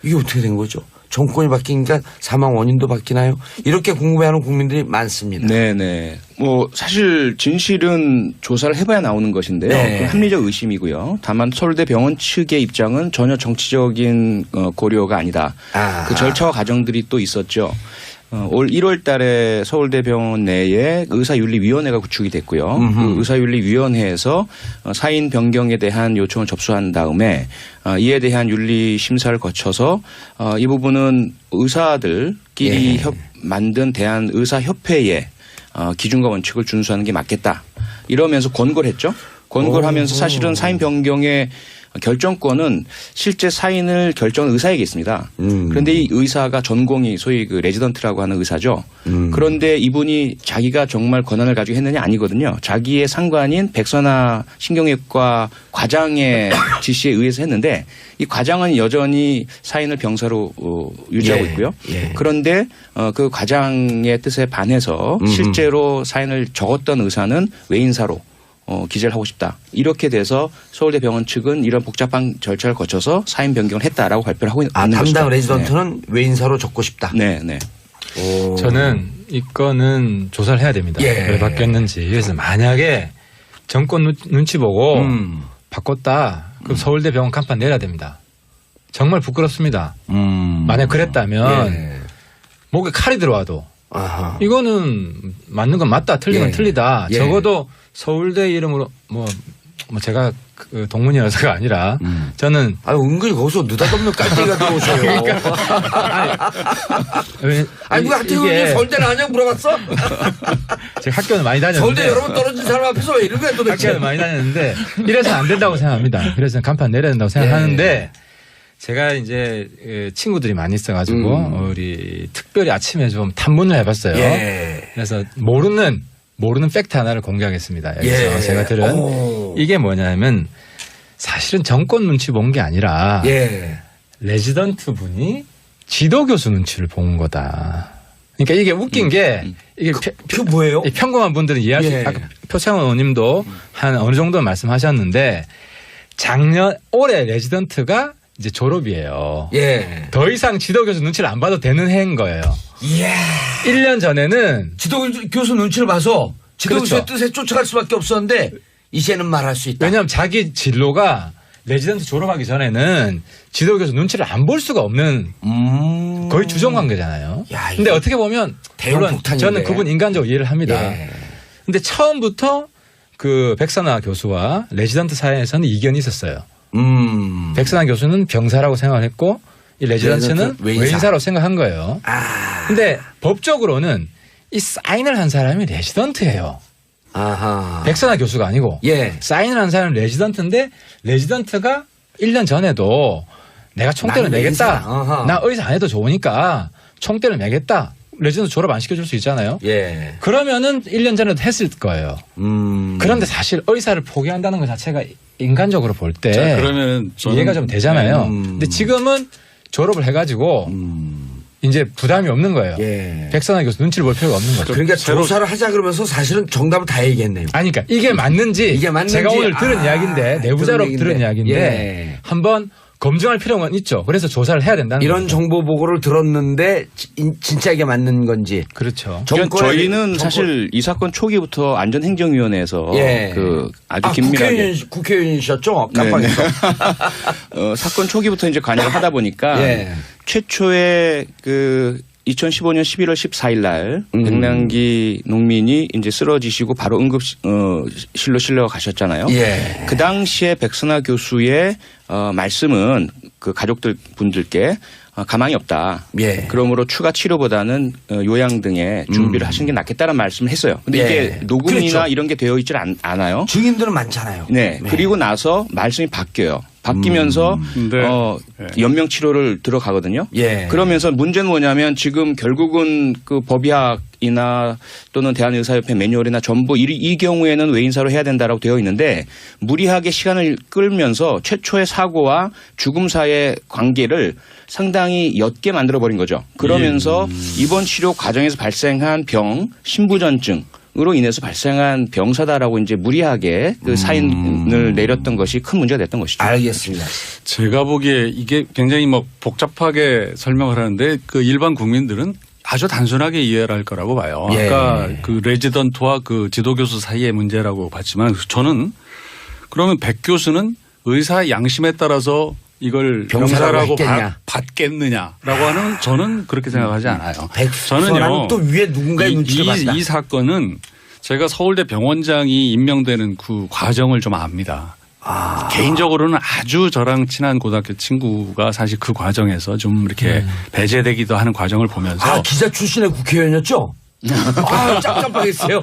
이게 어떻게 된 거죠? 정권이 바뀌니까 사망 원인도 바뀌나요? 이렇게 궁금해하는 국민들이 많습니다. 네네. 뭐 사실 진실은 조사를 해봐야 나오는 것인데요. 네. 합리적 의심이고요. 다만 서울대 병원 측의 입장은 전혀 정치적인 고려가 아니다. 그 절차와 과정들이 또 있었죠. 올 1월 달에 서울대병원 내에 의사윤리위원회가 구축이 됐고요. 그 의사윤리위원회에서 사인 변경에 대한 요청을 접수한 다음에 이에 대한 윤리심사를 거쳐서 이 부분은 의사들끼리 만든 대한의사협회의 기준과 원칙을 준수하는 게 맞겠다. 이러면서 권고를 했죠. 권고를 하면서 사실은 사인 변경의 결정권은 실제 사인을 결정한 의사에게 있습니다. 그런데 이 의사가 전공이 소위 그 레지던트라고 하는 의사죠. 그런데 이분이 자기가 정말 권한을 가지고 했느냐 아니거든요. 자기의 상관인 백선아 신경외과 과장의 지시에 의해서 했는데 이 과장은 여전히 사인을 병사로 유지하고 있고요. 그런데 그 과장의 뜻에 반해서 실제로 사인을 적었던 의사는 외인사로 기재를 하고 싶다. 이렇게 돼서 서울대병원 측은 이런 복잡한 절차를 거쳐서 사인 변경을 했다라고 발표를 하고 있는 것이죠. 담당 레지던트는 외인사로 적고 싶다. 네, 네. 저는 이거는 조사를 해야 됩니다. 왜 바뀌었는지. 그래서 만약에 정권 눈치 보고 바꿨다. 그럼 서울대병원 간판 내려야 됩니다. 정말 부끄럽습니다. 만약 그랬다면 목에 칼이 들어와도 이거는 맞는 건 맞다, 틀린 건 틀리다. 적어도 서울대 이름으로 뭐 제가 그 동문이어서가 아니라 저는 은근히 거기서 느닷없는 깔때기가 들어오셔요. 아니 누가 하태경이 서울대 나왔냐고 물어봤어? 제가 학교는 많이 다녔는데 서울대 여러 번 떨어진 사람 앞에서 왜 이런 거야 도대체? 학교는 많이 다녔는데 이래서는 안 된다고 생각합니다. 그래서 간판 내려야 된다고 생각하는데 제가 이제 친구들이 많이 있어가지고 우리 특별히 아침에 좀 탐문을 해봤어요. 그래서 모르는 팩트 하나를 공개하겠습니다. 여기서 제가 들은 이게 뭐냐면 사실은 정권 눈치 본 게 아니라 레지던트 분이 지도교수 눈치를 본 거다. 그러니까 이게 웃긴 게 이게 뭐예요? 평범한 분들은 이해할 수 있어요. 표창원 의원님도 한 어느 정도 말씀하셨는데 올해 레지던트가 이제 졸업이에요. 더 이상 지도교수 눈치를 안 봐도 되는 해인 거예요. 1년 전에는 지도교수 눈치를 봐서 지도교수의 뜻에 쫓아갈 수밖에 없었는데 이제는 말할 수 있다. 왜냐하면 자기 진로가 레지던트 졸업하기 전에는 지도교수 눈치를 안 볼 수가 없는 거의 주종관계잖아요. 근데 어떻게 보면 물론 저는 그분 인간적으로 이해를 합니다. 근데 처음부터 그 백선아 교수와 레지던트 사이에서는 이견이 있었어요. 백선아 교수는 병사라고 생각을 했고 이 레지던트는 외인사라고 생각한 거예요. 근데 법적으로는 이 사인을 한 사람이 레지던트예요. 백선아 교수가 아니고 사인을 한 사람은 레지던트인데 레지던트가 1년 전에도 내가 총대를 매겠다. 나 의사 안 해도 좋으니까 총대를 매겠다. 레지던트 졸업 안 시켜줄 수 있잖아요. 그러면은 1년 전에도 했을 거예요. 그런데 사실 의사를 포기한다는 것 자체가 인간적으로 볼 때 그러면 이해가 좀 되잖아요. 근데 지금은 졸업을 해가지고 이제 부담이 없는 거예요. 백선아 교수 눈치를 볼 필요가 없는 거죠. 그러니까 조사를 하자 그러면서 사실은 정답을 다 얘기했네요. 아니 그러니까 이게 맞는지 제가 오늘 들은 이야기인데 내부자로 들은 이야기인데 한번 검증할 필요가 있죠. 그래서 조사를 해야 된다는 이런 거죠. 정보 보고를 들었는데 진짜 이게 맞는 건지. 그렇죠. 그러니까 저희는 사실 이 사건 초기부터 안전행정위원회에서 그 아주 긴밀하게 국회의원이셨죠? 깜빡했어. 사건 초기부터 이제 관여를 하다 보니까 최초에 그 2015년 11월 14일 날 백남기 농민이 이제 쓰러지시고 바로 응급실로 실려 가셨잖아요. 그 당시에 백선아 교수의 말씀은 그 가족들 분들께 가망이 없다. 그러므로 추가 치료보다는 요양 등의 준비를 하시는 게 낫겠다는 말씀을 했어요. 근데 이게 녹음이나 이런 게 되어 있질 않아요. 증인들은 많잖아요. 그리고 나서 말씀이 바뀌어요. 바뀌면서 연명 치료를 들어가거든요. 그러면서 문제는 뭐냐면 지금 결국은 그 법의학이나 또는 대한의사협회 매뉴얼이나 전부 이 경우에는 외인사로 해야 된다라고 되어 있는데 무리하게 시간을 끌면서 최초의 사고와 죽음 사이의 관계를 상당히 옅게 만들어버린 거죠. 그러면서 입원 치료 과정에서 발생한 병, 신부전증 으로 인해서 발생한 병사다라고 이제 무리하게 그 사인을 내렸던 것이 큰 문제가 됐던 것이죠. 알겠습니다. 제가 보기에 이게 굉장히 뭐 복잡하게 설명을 하는데 그 일반 국민들은 아주 단순하게 이해를 할 거라고 봐요. 예. 아까 그 레지던트와 그 지도교수 사이의 문제라고 봤지만 저는 그러면 백 교수는 의사 양심에 따라서 이걸 병사라고 받겠느냐라고 하는 저는 그렇게 생각하지 않아요. 저는요. 또 위에 누군가의 눈치를 봤다. 이 사건은 제가 서울대 병원장이 임명되는 그 과정을 좀 압니다. 개인적으로는 아주 저랑 친한 고등학교 친구가 사실 그 과정에서 좀 이렇게 배제되기도 하는 과정을 보면서 기자 출신의 국회의원이었죠? 깜깜했어요.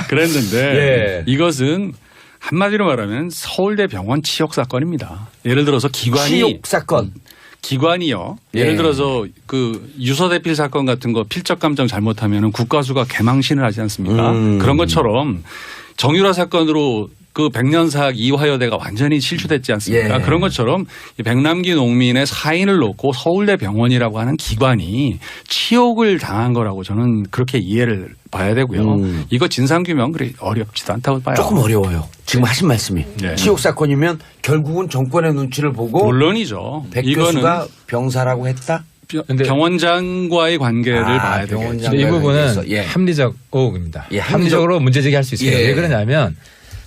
그랬는데 예. 이것은 한마디로 말하면 서울대 병원 치욕 사건입니다. 예를 들어서 치욕 사건. 기관이요. 예를 들어서 그 유서대필 사건 같은 거 필적 감정 잘못하면 국가수가 개망신을 하지 않습니까? 그런 것처럼 정유라 사건으로 그 백년사학 이화여대가 완전히 실추됐지 않습니까? 예. 그런 것처럼 백남기 농민의 사인을 놓고 서울대 병원이라고 하는 기관이 치욕을 당한 거라고 저는 그렇게 이해를 봐야 되고요. 이거 진상규명 그리 어렵지도 않다고 봐요. 조금 어려워요. 지금 하신 말씀이. 네. 치욕 사건이면 결국은 정권의 눈치를 보고 물론이죠. 백 교수가 병사라고 했다? 병원장과의 관계를 봐야 되겠죠. 이 부분은 예. 합리적 의혹입니다. 예, 합리적으로 문제제기할 수 있어요. 예. 왜 그러냐면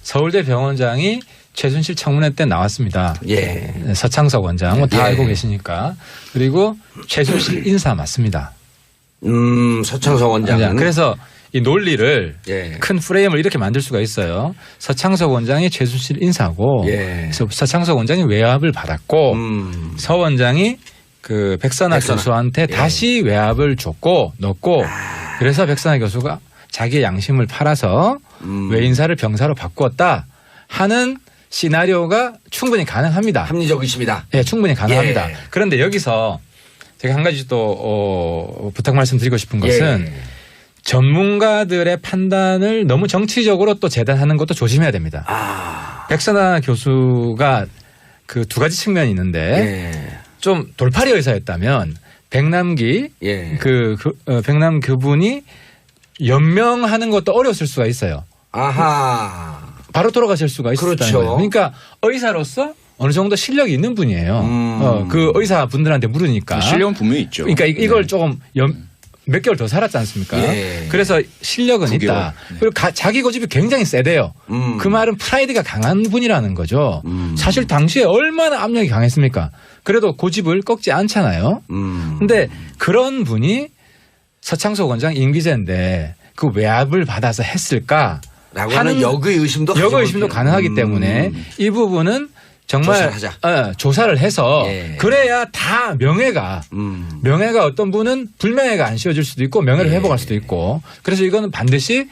서울대 병원장이 최순실 청문회 때 나왔습니다. 예. 서창석 원장 뭐 다 예. 알고 계시니까. 그리고 최순실 인사 맞습니다. 서창석 원장은. 그래서 이 논리를 예. 큰 프레임을 이렇게 만들 수가 있어요. 서창석 원장이 최순실 인사고 예. 그래서 서창석 원장이 외압을 받았고 서 원장이 그 백선아 교수한테 다시 외압을 넣고 그래서 백선아 교수가 자기의 양심을 팔아서 외인사를 병사로 바꾸었다 하는 시나리오가 충분히 가능합니다. 합리적이십니다. 네, 충분히 가능합니다. 예. 그런데 여기서 제가 한 가지 또 부탁 말씀드리고 싶은 것은 예. 전문가들의 판단을 너무 정치적으로 또 재단하는 것도 조심해야 됩니다. 백선아 교수가 그 두 가지 측면이 있는데 예. 좀 돌팔이 의사였다면 백남기 예. 백남 그분이 연명하는 것도 어려웠을 수가 있어요. 아하. 바로 돌아가실 수가 있었다는 그렇죠. 거예요. 그러니까 의사로서 어느 정도 실력이 있는 분이에요. 그 의사 분들한테 물으니까. 실력은 분명히 있죠. 그러니까 이걸 조금 몇 개월 더 살았지 않습니까? 예. 그래서 실력은 9개월. 있다. 그리고 자기 고집이 굉장히 세대요. 그 말은 프라이드가 강한 분이라는 거죠. 사실 당시에 얼마나 압력이 강했습니까? 그래도 고집을 꺾지 않잖아요. 근데 그런 분이 서창석 원장 임기제인데 그 외압을 받아서 했을까? 라고 하는 역의 의심도 가능하기 때문에 이 부분은 정말 조사를 해서 예. 그래야 다 명예가 어떤 분은 불명예가 안 씌워질 수도 있고 명예를 회복할 수도 있고 그래서 이거는 반드시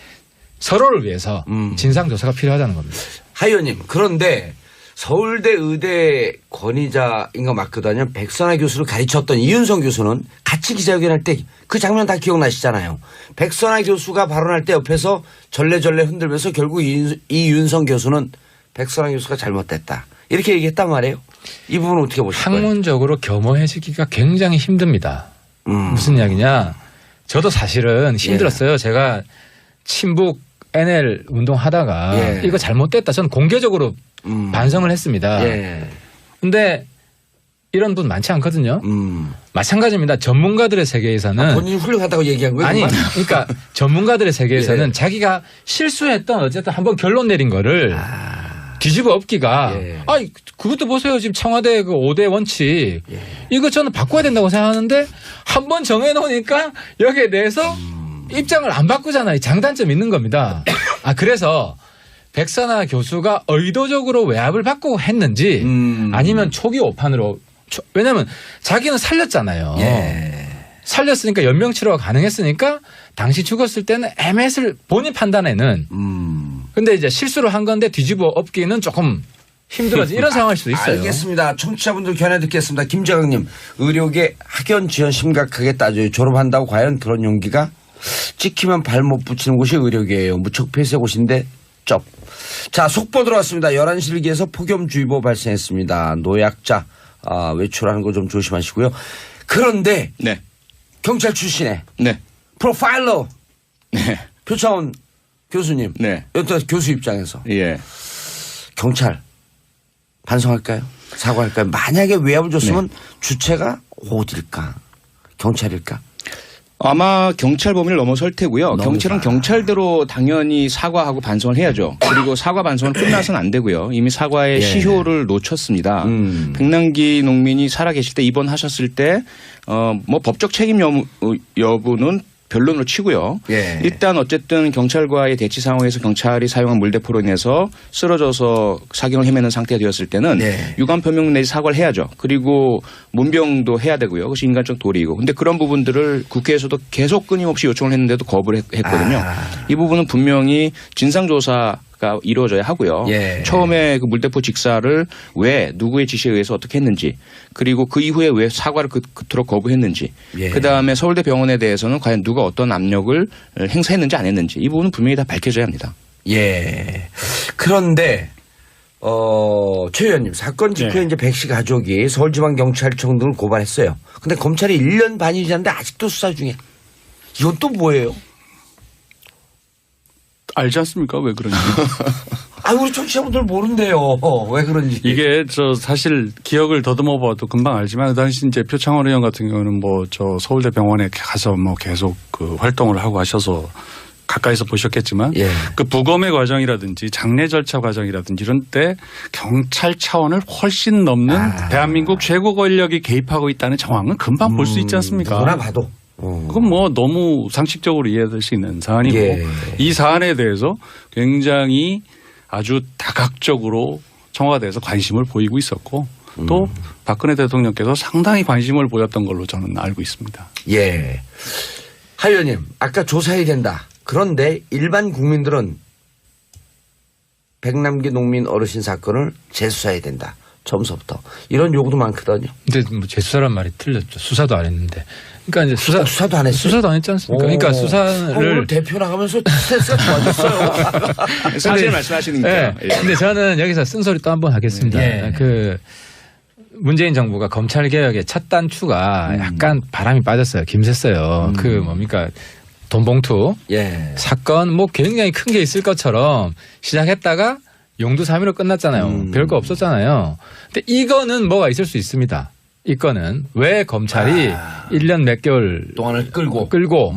서로를 위해서 진상조사가 필요하다는 겁니다. 하 의원님 그런데 서울대 의대 권위자인 거 맞거든요. 백선아 교수를 가르쳤던 이윤성 교수는 같이 기자회견할 때 그 장면 다 기억나시잖아요. 백선아 교수가 발언할 때 옆에서 절레절레 흔들면서 결국 이윤성 교수는 백선아 교수가 잘못됐다. 이렇게 얘기했단 말이에요. 이 부분은 어떻게 보실까요? 학문적으로 겸허해지기가 굉장히 힘듭니다. 무슨 이야기냐. 저도 사실은 힘들었어요. 제가 친북 NL 운동하다가 이거 잘못됐다. 저는 공개적으로 반성을 했습니다. 그런데 이런 분 많지 않거든요. 마찬가지입니다. 전문가들의 세계에서는. 본인이 훌륭하다고 얘기한 거예요? 아니, 정말? 그러니까 전문가들의 세계에서는 자기가 실수했던 어쨌든 한번 결론 내린 거를 뒤집어 엎기가 아니 그것도 보세요. 지금 청와대 그 5대 원칙 이거 저는 바꿔야 된다고 생각하는데 한 번 정해놓으니까 여기에 대해서 입장을 안 바꾸잖아요. 장단점이 있는 겁니다. 그래서 백선아 교수가 의도적으로 외압을 받고 했는지 아니면 초기 오판으로 왜냐하면 자기는 살렸잖아요. 살렸으니까 연명치료가 가능했으니까 당시 죽었을 때는 애매했을 본인 판단에는 근데 이제 실수를 한 건데 뒤집어 엎기는 조금 힘들어지 이런 상황일 수도 있어요. 알겠습니다. 청취자분들 견해 듣겠습니다. 김재강님 의료계 학연 지원 심각하게 따져요. 졸업한다고 과연 그런 용기가 찍히면 발 못 붙이는 곳이 의료계예요. 무척 폐쇄 곳인데 쩝. 자 속보 들어왔습니다. 11시 일기에서 폭염주의보 발생했습니다. 노약자 외출하는 거 좀 조심하시고요. 그런데 경찰 출신의 프로파일러 표창원 교수님. 네. 여튼 교수 입장에서. 예. 경찰 반성할까요? 사과할까요? 만약에 외압을 줬으면 주체가 어딜까? 경찰일까? 아마 경찰 범위를 넘어설 테고요. 경찰은 경찰대로 당연히 사과하고 반성을 해야죠. 그리고 사과 반성은 끝나서는 안 되고요. 이미 사과의 시효를 놓쳤습니다. 백남기 농민이 살아계실 때 입원하셨을 때 뭐 법적 책임 여부는 변론으로 치고요. 예. 일단 어쨌든 경찰과의 대치 상황에서 경찰이 사용한 물대포로 인해서 쓰러져서 사경을 헤매는 상태가 되었을 때는 유감 표명 내지 사과를 해야죠. 그리고 문병도 해야 되고요. 그것이 인간적 도리이고. 근데 그런 부분들을 국회에서도 계속 끊임없이 요청을 했는데도 거부를 했거든요. 이 부분은 분명히 진상조사가 이루어져야 하고요. 처음에 그 물대포 직사를 왜 누구의 지시에 의해서 어떻게 했는지 그리고 그 이후에 왜 사과를 그토록 거부했는지 그다음에 서울대 병원에 대해서는 과연 누가 어떤 압력을 행사했는지 안 했는지 이 부분은 분명히 다 밝혀져야 합니다. 예. 그런데 최 의원님 사건 직후에 이제 백 씨 가족이 서울지방경찰청 등을 고발했어요. 근데 검찰이 1년 반이 지났는데 아직도 수사 중에. 이건 또 뭐예요? 알지 않습니까? 왜 그런지. 우리 청취자분들 모른대요. 왜 그런지. 이게 사실 기억을 더듬어 봐도 금방 알지만 그 당시 이제 표창원 의원 같은 경우는 뭐 서울대 병원에 가서 뭐 계속 그 활동을 하고 하셔서 가까이서 보셨겠지만 그 부검의 과정이라든지 장례 절차 과정이라든지 이런 때 경찰 차원을 훨씬 넘는 대한민국 최고 권력이 개입하고 있다는 정황은 금방 볼 수 있지 않습니까? 누구나 봐도. 그건 뭐 너무 상식적으로 이해될 수 있는 사안이고 이 사안에 대해서 굉장히 아주 다각적으로 청와대에서 관심을 보이고 있었고 또 박근혜 대통령께서 상당히 관심을 보였던 걸로 저는 알고 있습니다. 예. 하 의원님 아까 조사해야 된다. 그런데 일반 국민들은 백남기 농민 어르신 사건을 재수사해야 된다. 처음서부터. 이런 요구도 많거든요. 근데 뭐 재수사란 말이 틀렸죠. 수사도 안 했는데. 그러니까 이제 수사도 안 했어요. 수사도 안 했지 않습니까? 그러니까 수사를 오늘 대표 나가면서 스트레스가 좋아졌어요. 사실 말씀하시니까. 근데 저는 여기서 쓴소리 또 한 번 하겠습니다. 그 문재인 정부가 검찰 개혁의 첫 단추가 약간 바람이 빠졌어요. 김샜어요. 그 뭡니까? 돈봉투 사건 뭐 굉장히 큰 게 있을 것처럼 시작했다가 용두사미로 끝났잖아요. 별거 없었잖아요. 근데 이거는 뭐가 있을 수 있습니다. 이 건은 왜 검찰이 1년 몇 개월 동안을 끌고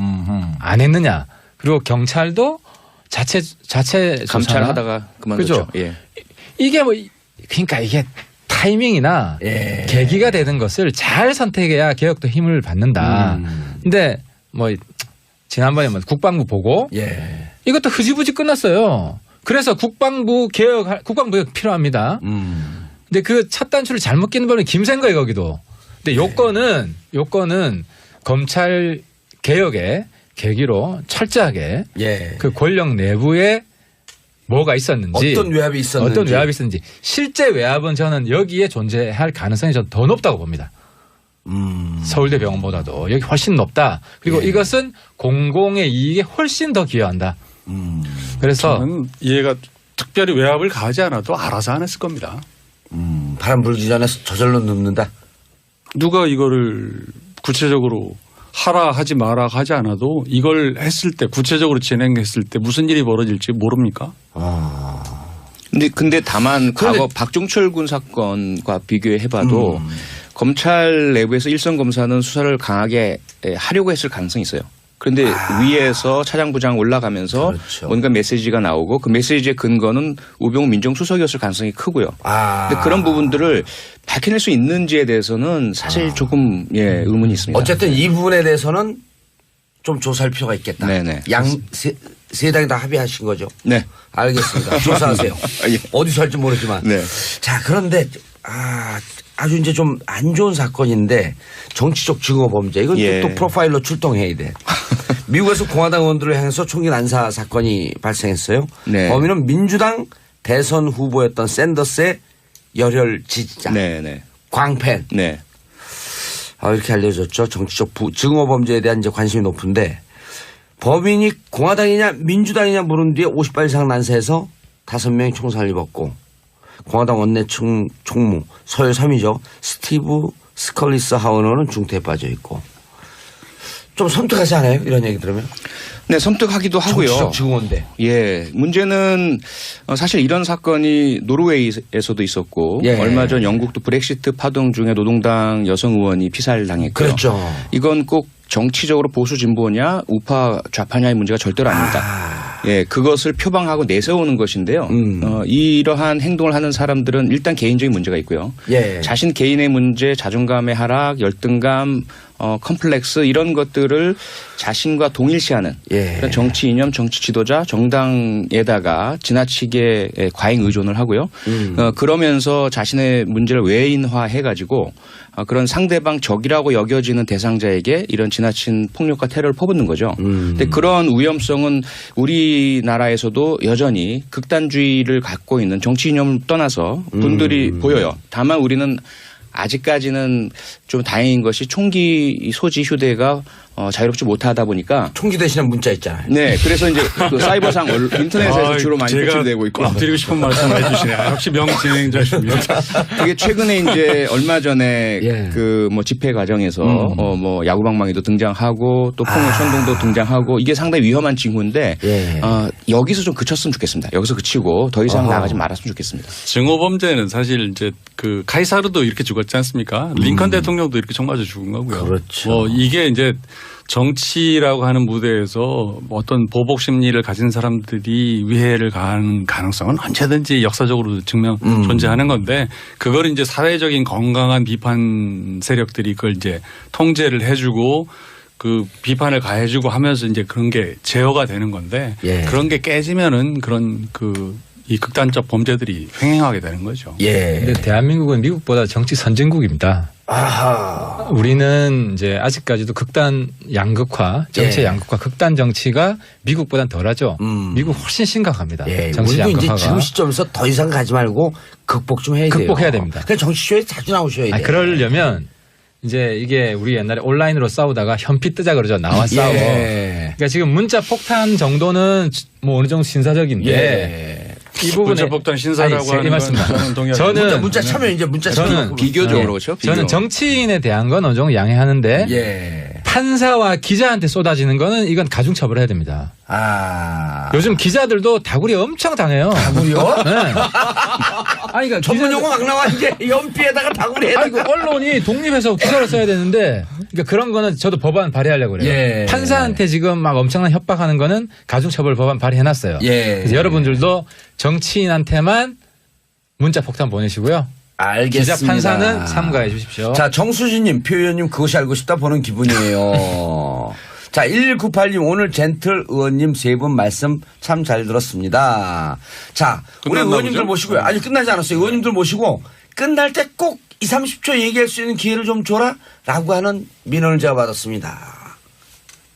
안 했느냐. 그리고 경찰도 자체 감찰하다가 그만뒀죠. 그렇죠. 이게 뭐 그러니까 이게 타이밍이나 계기가 되는 것을 잘 선택해야 개혁도 힘을 받는다. 근데 뭐 지난번에 뭐 국방부 보고 이것도 흐지부지 끝났어요. 그래서 국방부 개혁 필요합니다. 근데 그 첫 단추를 잘못 끼는 거는 김센 거예요, 거기도. 근데 요건은 검찰 개혁의 계기로 철저하게 그 권력 내부에 뭐가 있었는지 어떤 외압이 있었는지 실제 외압은 저는 여기에 존재할 가능성이 좀 더 높다고 봅니다. 서울대 병원보다도 여기 훨씬 높다. 그리고 이것은 공공의 이익에 훨씬 더 기여한다. 그래서 저는 이해가 특별히 외압을 가하지 않아도 알아서 안 했을 겁니다. 바람 불기 전에 저절로 눕는다. 누가 이거를 구체적으로 하라 하지 마라 하지 않아도 이걸 했을 때 구체적으로 진행했을 때 무슨 일이 벌어질지 모릅니까? 근데 다만 과거 박종철 군 사건과 비교해봐도 검찰 내부에서 일선 검사는 수사를 강하게 하려고 했을 가능성이 있어요. 그런데 위에서 차장부장 올라가면서 뭔가 메시지가 나오고 그 메시지의 근거는 우병우 민정수석이었을 가능성이 크고요. 근데 그런 부분들을 밝혀낼 수 있는지에 대해서는 사실 조금 의문이 있습니다. 어쨌든 이 부분에 대해서는 좀 조사할 필요가 있겠다. 네네. 세 당이 다 합의하신 거죠? 네. 알겠습니다. 조사하세요. 어디서 할지 모르지만. 자, 그런데 아주 이제 좀 안 좋은 사건인데 정치적 증오 범죄. 이건 또 프로파일러 출동해야 돼. 미국에서 공화당 의원들을 향해서 총기 난사 사건이 발생했어요. 범인은 민주당 대선 후보였던 샌더스의 열혈 지지자. 광팬. 이렇게 알려졌죠. 정치적 증오 범죄에 대한 이제 관심이 높은데 범인이 공화당이냐 민주당이냐 물은 뒤에 50발 이상 난사해서 5명이 총살을 입었고 공화당 원내 총무 서열 3위죠. 스티브 스컬리스 하우너는 중태에 빠져 있고 좀 섬뜩하지 않아요? 이런 얘기 들으면? 네, 섬뜩하기도 하고요. 정치적 증오인데. 예, 문제는 사실 이런 사건이 노르웨이에서도 있었고 예. 얼마 전 영국도 브렉시트 파동 중에 노동당 여성 의원이 피살당했고요. 그렇죠. 이건 꼭 정치적으로 보수 진보냐 우파 좌파냐의 문제가 절대로 아닙니다. 예, 그것을 표방하고 내세우는 것인데요. 이러한 행동을 하는 사람들은 일단 개인적인 문제가 있고요. 예. 자신 개인의 문제, 자존감의 하락, 열등감, 컴플렉스 이런 것들을 자신과 동일시하는 예. 그런 정치 이념, 정치 지도자, 정당에다가 지나치게 과잉 의존을 하고요. 그러면서 자신의 문제를 외인화해가지고 그런 상대방 적이라고 여겨지는 대상자에게 이런 지나친 폭력과 테러를 퍼붓는 거죠. 근데 그런 위험성은 우리나라에서도 여전히 극단주의를 갖고 있는 정치 이념을 떠나서 분들이 보여요. 다만 우리는 아직까지는 좀 다행인 것이 총기 소지 휴대가 자유롭지 못하다 보니까 총기 대신에 문자 있잖아요. 네, 그래서 이제 그 사이버상 인터넷에서 주로 많이 표출되고 있고. 제가 드리고 싶은 말씀 해주시네요. 역시 명진행자십니다. 그게 최근에 이제 얼마 전에 예. 그 뭐 집회 과정에서 뭐 야구방망이도 등장하고 또 폭력 선동도 등장하고 이게 상당히 위험한 징후인데 예. 여기서 좀 그쳤으면 좋겠습니다. 여기서 그치고 더 이상 나가지 말았으면 좋겠습니다. 증오 범죄는 사실 이제 그 카이사르도 이렇게 죽었지 않습니까? 링컨 대통령도 이렇게 총 맞아 죽은 거고요. 그렇죠. 뭐 이게 이제 정치라고 하는 무대에서 어떤 보복 심리를 가진 사람들이 위해를 가하는 가능성은 언제든지 역사적으로 존재하는 건데 그걸 이제 사회적인 건강한 비판 세력들이 그걸 이제 통제를 해주고 그 비판을 가해주고 하면서 이제 그런 게 제어가 되는 건데 예. 그런 게 깨지면은 그런 이 극단적 범죄들이 횡행하게 되는 거죠. 예. 근데 대한민국은 미국보다 정치 선진국입니다. 아하. 우리는 이제 아직까지도 극단 양극화, 정치의 예. 양극화, 극단 정치가 미국보단 덜하죠. 미국 훨씬 심각합니다. 예. 정치 우리도 양극화가. 이제 지금 시점에서 더 이상 가지 말고 극복 좀 해야 돼요. 극복해야 됩니다. 그냥 정치쇼에 자주 나오셔야 돼요. 그러려면 이제 이게 우리 옛날에 온라인으로 싸우다가 현피 뜨자 그러죠. 나와 싸워. 예. 그러니까 지금 문자 폭탄 정도는 뭐 어느 정도 신사적인데 예. 이 부분에 문자 폭탄 신사라고 아니, 하는 맞습니다. 건 동의하죠. 저는 문자 참여 이제 문자 저는 참여. 비교적으로 그렇죠. 저는 정치인에 대한 건 어느 정도 양해하는데 예. 판사와 기자한테 쏟아지는 거는 이건 가중처벌해야 됩니다. 아. 요즘 기자들도 다구리 엄청 당해요. 다구리요? 네. 아니, 그러니까 전문 용어 막 나와 이제 연피에다가 다구리 해야 아니, 그 언론이 독립해서 기사를 써야 되는데 그러니까 그런 거는 저도 법안 발의하려고 그래요. 예. 판사한테 지금 막 엄청난 협박하는 거는 가중처벌 법안 발의해놨어요. 예. 그래서 여러분들도 정치인한테만 문자 폭탄 보내시고요. 알겠습니다. 기자 판사는 삼가해 주십시오. 자, 정수진님, 표 의원님 그것이 알고 싶다 보는 기분이에요. 자, 1198님 오늘 젠틀 의원님 세 분 말씀 참 잘 들었습니다. 자, 우리 끝났나 의원님들 보죠? 모시고요. 아니, 끝나지 않았어요. 의원님들 모시고 끝날 때 꼭 20, 30초 얘기할 수 있는 기회를 좀 줘라 라고 하는 민원을 제가 받았습니다.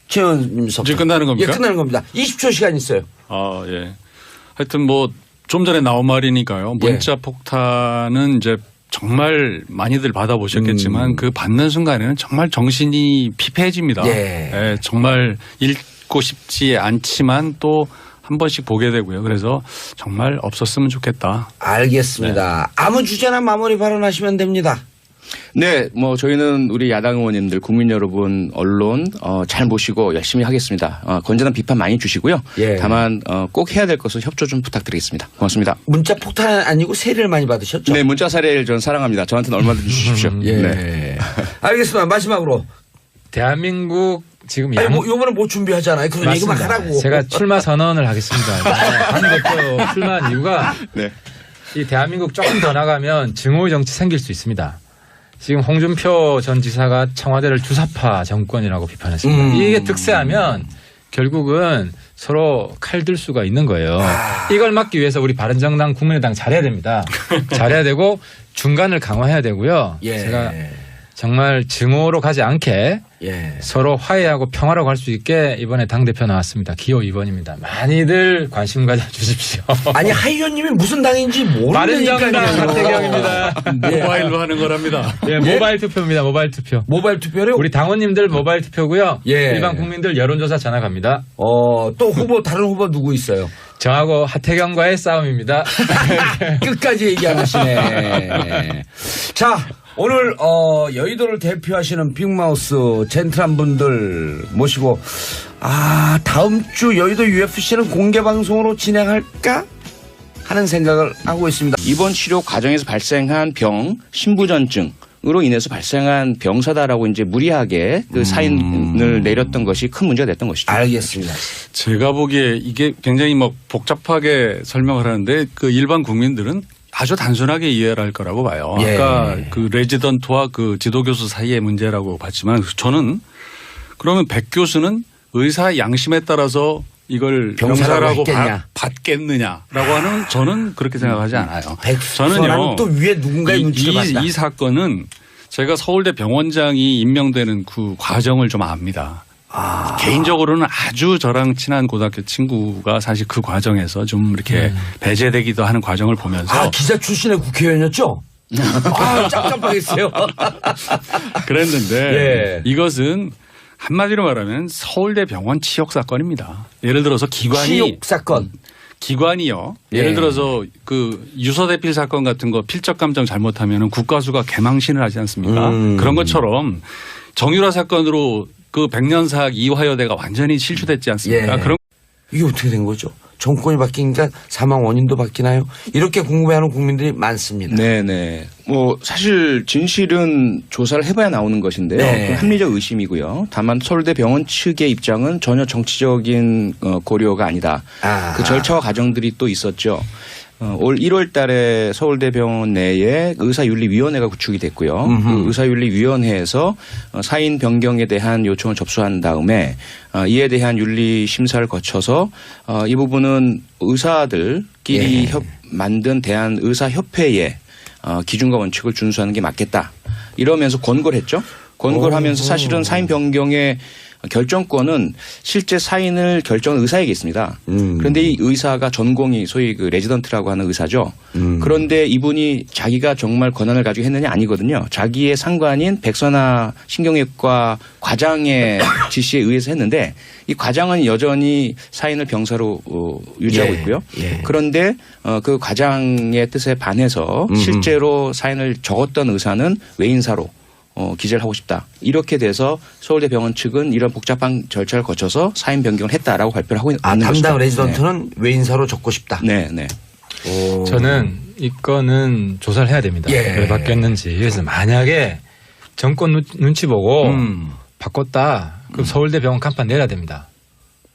최 의원님 석 이제 끝나는 겁니까? 예, 끝나는 겁니다. 20초 시간 있어요. 아, 예. 하여튼 뭐 좀 전에 나온 말이니까요. 문자 폭탄은 이제 정말 많이들 받아보셨겠지만 그 받는 순간에는 정말 정신이 피폐해집니다. 예. 예, 정말 읽고 싶지 않지만 또 한 번씩 보게 되고요. 그래서 정말 없었으면 좋겠다. 알겠습니다. 아무 주제나 마무리 발언하시면 됩니다. 네, 뭐 저희는 우리 야당 의원님들, 국민 여러분, 언론 잘 모시고 열심히 하겠습니다. 건전한 비판 많이 주시고요. 예. 다만 꼭 해야 될 것은 협조 좀 부탁드리겠습니다. 고맙습니다. 문자 폭탄 아니고 세례를 많이 받으셨죠? 네, 문자 사례를 전 사랑합니다. 저한테는 얼마든지 주십시오. 예. 네. 알겠습니다. 마지막으로. 대한민국 지금 아니, 뭐, 요번에 뭐 준비하잖아요. 그런 얘기만 하라고. 제가 출마 선언을 하겠습니다. 당대표 출마한 이유가 네. 이 대한민국 조금 더 나가면 증오의 정치 생길 수 있습니다. 지금 홍준표 전 지사가 청와대를 주사파 정권이라고 비판했습니다. 이게 득세하면 결국은 서로 칼 들 수가 있는 거예요. 이걸 막기 위해서 우리 바른정당 국민의당 잘해야 됩니다. 잘해야 되고 중간을 강화해야 되고요. 예. 제가 정말 증오로 가지 않게 예. 서로 화해하고 평화로 갈 수 있게 이번에 당대표 나왔습니다. 기호 2번입니다. 많이들 관심 가져주십시오. 아니, 하 의원님이 무슨 당인지 바른정당 모르니까요. 하태경입니다. 모바일로 하는 거랍니다. 예, 모바일 투표입니다. 모바일 투표. 모바일 투표를 우리 당원님들 모바일 투표고요. 예. 일반 국민들 여론조사 전화 갑니다. 또 후보 다른 후보 누구 있어요? 저하고 하태경과의 싸움입니다. 끝까지 얘기 안 하시네. 자, 오늘 여의도를 대표하시는 빅마우스 젠틀한 분들 모시고 다음 주 여의도 UFC는 공개 방송으로 진행할까 하는 생각을 하고 있습니다. 입원 치료 과정에서 발생한 병, 신부전증으로 인해서 발생한 병사다라고 이제 무리하게 그 사인을 내렸던 것이 큰 문제가 됐던 것이죠. 알겠습니다. 제가 보기에 이게 굉장히 복잡하게 설명을 하는데 그 일반 국민들은 아주 단순하게 이해를 할 거라고 봐요. 예. 아까 그 레지던트와 그 지도교수 사이의 문제라고 봤지만 저는 그러면 백 교수는 의사 양심에 따라서 이걸 병사라고 받겠느냐라고 하는 저는 그렇게 생각하지 않아요. 저는요. 또 위에 누군가의 눈치를 봤다. 이 사건은 제가 서울대 병원장이 임명되는 그 과정을 좀 압니다. 개인적으로는 아주 저랑 친한 고등학교 친구가 사실 그 과정에서 좀 이렇게 배제되기도 하는 과정을 보면서 기자 출신의 국회의원이었죠? 깜깜하겠어요. 그랬는데 예. 이것은 한마디로 말하면 서울대 병원 치욕 사건입니다. 예를 들어서 치욕 사건. 기관이요. 예를 들어서 그 유서대필 사건 같은 거 필적 감정 잘못하면 국가수가 개망신을 하지 않습니까? 그런 것처럼 정유라 사건으로 그 백년사학 이화여대가 완전히 실추됐지 않습니까? 그런 이게 어떻게 된 거죠? 정권이 바뀌니까 사망 원인도 바뀌나요? 이렇게 궁금해하는 국민들이 많습니다. 네네. 사실 진실은 조사를 해봐야 나오는 것인데요. 네. 합리적 의심이고요. 다만 서울대 병원 측의 입장은 전혀 정치적인 고려가 아니다. 그 절차와 과정들이 또 있었죠. 올 1월 달에 서울대병원 내에 의사윤리위원회가 구축이 됐고요. 그 의사윤리위원회에서 사인 변경에 대한 요청을 접수한 다음에 이에 대한 윤리심사를 거쳐서 이 부분은 의사들끼리 만든 대한의사협회의 기준과 원칙을 준수하는 게 맞겠다. 이러면서 권고를 했죠. 권고를 하면서 사실은 사인 변경의 결정권은 실제 사인을 결정한 의사에게 있습니다. 그런데 이 의사가 전공이 소위 그 레지던트라고 하는 의사죠. 그런데 이분이 자기가 정말 권한을 가지고 했느냐 아니거든요. 자기의 상관인 백선아 신경외과 과장의 지시에 의해서 했는데 이 과장은 여전히 사인을 병사로 유지하고 있고요. 그런데 그 과장의 뜻에 반해서 실제로 사인을 적었던 의사는 외인사로 기재를 하고 싶다. 이렇게 돼서 서울대 병원 측은 이런 복잡한 절차를 거쳐서 사인 변경을 했다라고 발표를 하고 있는 것이죠. 담당 레지던트는 외인사로 적고 싶다. 네. 저는 이거는 조사를 해야 됩니다. 왜 바뀌었는지. 그래서 만약에 정권 눈치 보고 바꿨다. 그럼 서울대 병원 간판 내려야 됩니다.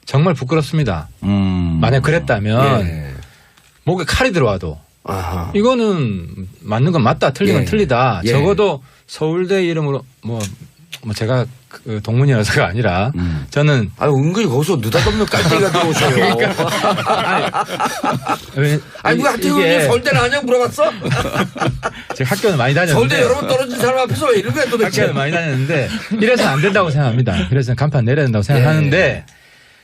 정말 부끄럽습니다. 만약 그랬다면 목에 칼이 들어와도 이거는 맞는 건 맞다. 틀린 건 틀리다. 적어도 서울대 이름으로 제가 그 동문이라서가 아니라 저는 은근히 거기서 느닷없는 깔때기가 들어오셔요. 누가 한태훈이 서울대는 아니냐고 물어봤어? 제가 학교는 많이 다녔는데 서울대 여러 번 떨어진 사람 앞에서 왜 이런 거야 도대체? 학교는 많이 다녔는데 이래서는 안 된다고 생각합니다. 그래서 간판 내려야 된다고 생각하는데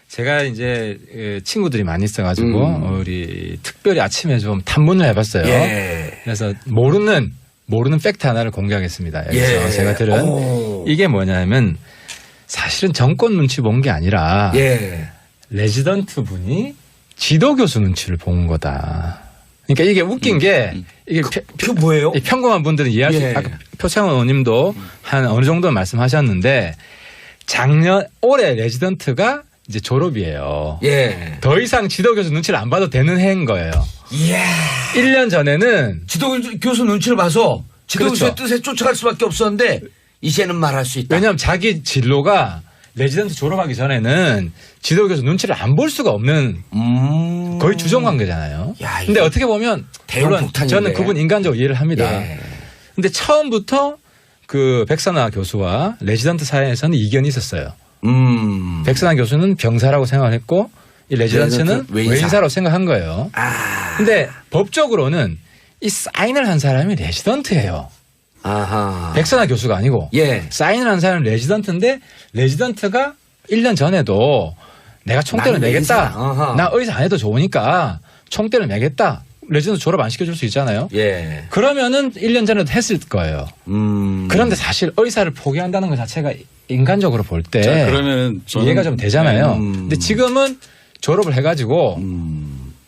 제가 이제 친구들이 많이 있어가지고 우리 특별히 아침에 좀 탐문을 해봤어요. 그래서 모르는 팩트 하나를 공개하겠습니다. 여기서 제가 들은 이게 뭐냐면 사실은 정권 눈치 본 게 아니라 레지던트 분이 지도교수 눈치를 본 거다. 그러니까 이게 웃긴 게 이게 뭐예요? 평범한 분들은 이해할 수 아까 표창원 의원님도 한 어느 정도 말씀하셨는데 올해 레지던트가 이제 졸업이에요. 더 이상 지도교수 눈치를 안 봐도 되는 해인 거예요. 1년 전에는 지도교수 눈치를 봐서 지도교수의 뜻에 쫓아갈 수밖에 없었는데 이제는 말할 수 있다. 왜냐하면 자기 진로가 레지던트 졸업하기 전에는 지도교수 눈치를 안 볼 수가 없는 거의 주종관계잖아요. 근데 어떻게 보면 물론 저는 그분 인간적으로 이해를 합니다. 근데 처음부터 그 백선아 교수와 레지던트 사이에서는 이견이 있었어요. 백선아 교수는 병사라고 생각했고 이 레지던트는 외인사라고 생각한 거예요. 근데 법적으로는 이 사인을 한 사람이 레지던트예요. 백선아 교수가 아니고 사인을 한 사람은 레지던트인데 레지던트가 1년 전에도 내가 총대를 매겠다. 나 의사 안 해도 좋으니까 총대를 매겠다. 레지던트 졸업 안 시켜줄 수 있잖아요. 그러면은 1년 전에도 했을 거예요. 그런데 사실 의사를 포기한다는 것 자체가 인간적으로 볼 때 그러면 이해가 좀 되잖아요. 근데 지금은 졸업을 해가지고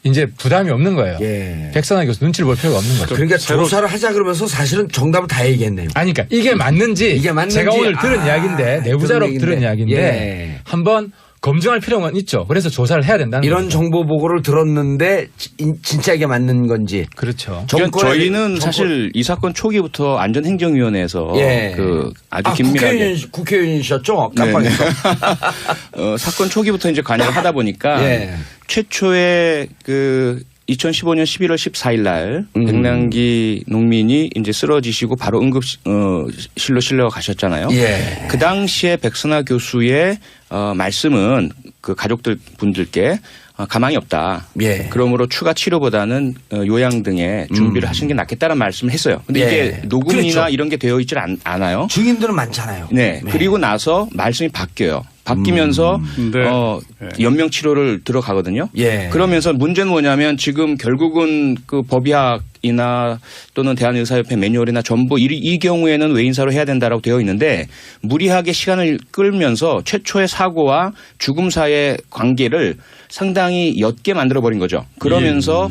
이제 부담이 없는 거예요. 예. 백선아 교수 눈치를 볼 필요가 없는 거죠. 그러니까 조사를 하자 그러면서 사실은 정답을 다 얘기했네요. 아니, 그러니까 이게 맞는지, 제가 오늘 들은 이야기인데, 내부자로 들은 이야기인데, 예. 한번 검증할 필요가 있죠. 그래서 조사를 해야 된다는 이런 거죠. 정보 보고를 들었는데 진짜 이게 맞는 건지. 그렇죠. 그러니까 저희는 사실 이 사건 초기부터 안전행정위원회에서 예. 그 아주 긴밀하게 국회의원이셨죠? 깜빡했어. 사건 초기부터 이제 관여를 하다 보니까 예. 최초의 그 2015년 11월 14일 날 백남기 농민이 이제 쓰러지시고 바로 응급실로 실려 가셨잖아요. 예. 그 당시에 백선아 교수의 말씀은 그 가족들 분들께 가망이 없다. 예. 그러므로 추가 치료보다는 요양 등의 준비를 하시는 게 낫겠다는 말씀을 했어요. 근데 예. 이게 녹음이나 그렇죠. 이런 게 되어 있질 않아요. 증인들은 많잖아요. 네. 그리고 나서 말씀이 바뀌어요. 바뀌면서 네. 연명 치료를 들어가거든요. 예. 그러면서 문제는 뭐냐면 지금 결국은 그 법의학이나 또는 대한의사협회 매뉴얼이나 전부 이 경우에는 외인사로 해야 된다라고 되어 있는데 무리하게 시간을 끌면서 최초의 사고와 죽음 사이의 관계를 상당히 옅게 만들어 버린 거죠. 그러면서